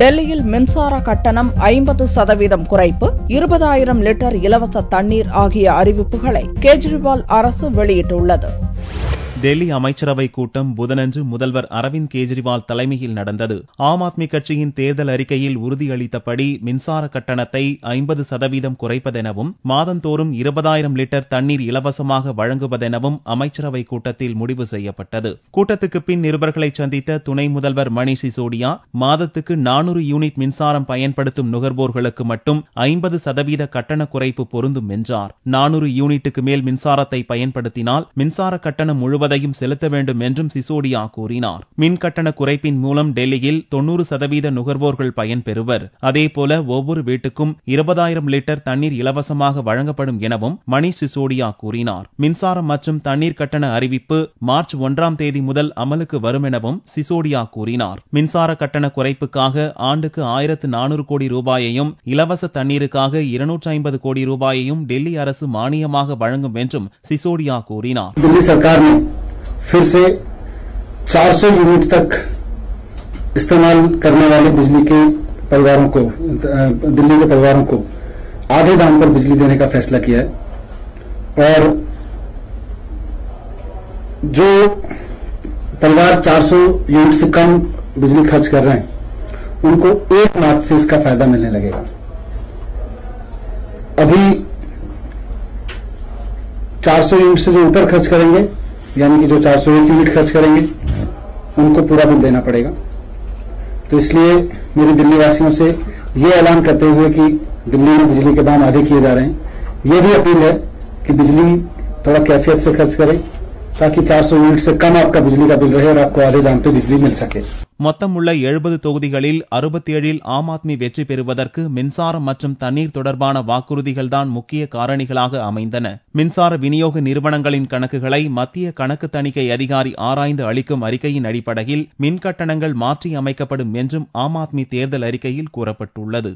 டெல்லியில் மின்சார கட்டணம் 50% குறைப்பு, 20,000 லிட்டர் இலவச தண்ணீர் ஆகிய அறிவிப்புகளை கேஜ்ரிவால் அரசு வெளியிட்டுள்ளது. டெல்லி அமைச்சரவைக் கூட்டம் புதனன்று முதல்வர் அரவிந்த் கெஜ்ரிவால் தலைமையில் நடந்தது. ஆம் ஆத்மி கட்சியின் தேர்தல் அறிக்கையில் உறுதியளித்தபடி மின்சார கட்டணத்தை 50% குறைப்பதெனவும் மாதந்தோறும் 20,000 லிட்டர் தண்ணீர் இலவசமாக வழங்குவதெனவும் அமைச்சரவைக் கூட்டத்தில் முடிவு செய்யப்பட்டது. கூட்டத்துக்கு பின் நிருபர்களை சந்தித்த துணை முதல்வர் மணீஷ் சிசோடியா, மாதத்துக்கு 400 யூனிட் மின்சாரம் பயன்படுத்தும் நுகர்வோர்களுக்கு மட்டும் 50% கட்டண குறைப்பு பொருந்தும் என்றார். 400 யூனிட்டுக்கு மேல் மின்சாரத்தை பயன்படுத்தினால் மின்சார கட்டணம் முழுவதும் செலுத்த வேண்டும் என்றும் சிசோடியா கூறினார். மின் கட்டண குறைப்பின் மூலம் டெல்லியில் 90% நுகர்வோர்கள் பயன்பெறுவர். அதேபோல ஒவ்வொரு வீட்டுக்கும் 20,000 லிட்டர் தண்ணீர் இலவசமாக வழங்கப்படும் எனவும் மணீஷ் சிசோடியா கூறினார். மின்சாரம் மற்றும் தண்ணீர் கட்டண அறிவிப்பு மார்ச் 1ஆம் தேதி முதல் அமலுக்கு வரும் எனவும் சிசோடியா கூறினார். மின்சார கட்டண குறைப்புக்காக ஆண்டுக்கு 1,400 கோடி ரூபாயையும், இலவச தண்ணீருக்காக 250 கோடி ரூபாயையும் டெல்லி அரசு மானியமாக வழங்கும் என்றும் சிசோடியா கூறினார். फिर से 400 यूनिट तक इस्तेमाल करने वाले बिजली के परिवारों को, दिल्ली के परिवारों को आधे दाम पर बिजली देने का फैसला किया है और जो परिवार 400 यूनिट से कम बिजली खर्च कर रहे हैं उनको 1 मार्च से इसका फायदा मिलने लगेगा। अभी 400 यूनिट से जो ऊपर खर्च करेंगे, यानी कि जो 401 यूनिट खर्च करेंगे उनको पूरा बिल देना पड़ेगा। तो इसलिए मेरे दिल्ली वासियों से ये ऐलान करते हुए कि दिल्ली में बिजली के दाम आधे किए जा रहे हैं, ये भी अपील है कि बिजली थोड़ा कैफियत से खर्च करें ताकि 400 यूनिट से कम आपका बिजली का बिल रहे और आपको आधे दाम पे बिजली मिल सके। மொத்தம் உள்ள 70 தொகுதிகளில் 67 ஆம் ஆத்மி வெற்றி பெறுவதற்கு மின்சாரம் மற்றும் தண்ணீர் தொடர்பான வாக்குறுதிகள்தான் முக்கிய காரணிகளாக அமைந்தன. மின்சார விநியோக நிறுவனங்களின் கணக்குகளை மத்திய கணக்கு தணிக்கை அதிகாரி ஆராய்ந்து அளிக்கும் அறிக்கையின் அடிப்படையில் மின் கட்டணங்கள் மாற்றி அமைக்கப்படும் என்றும் ஆம் ஆத்மி தேர்தல் அறிக்கையில் கூறப்பட்டுள்ளது.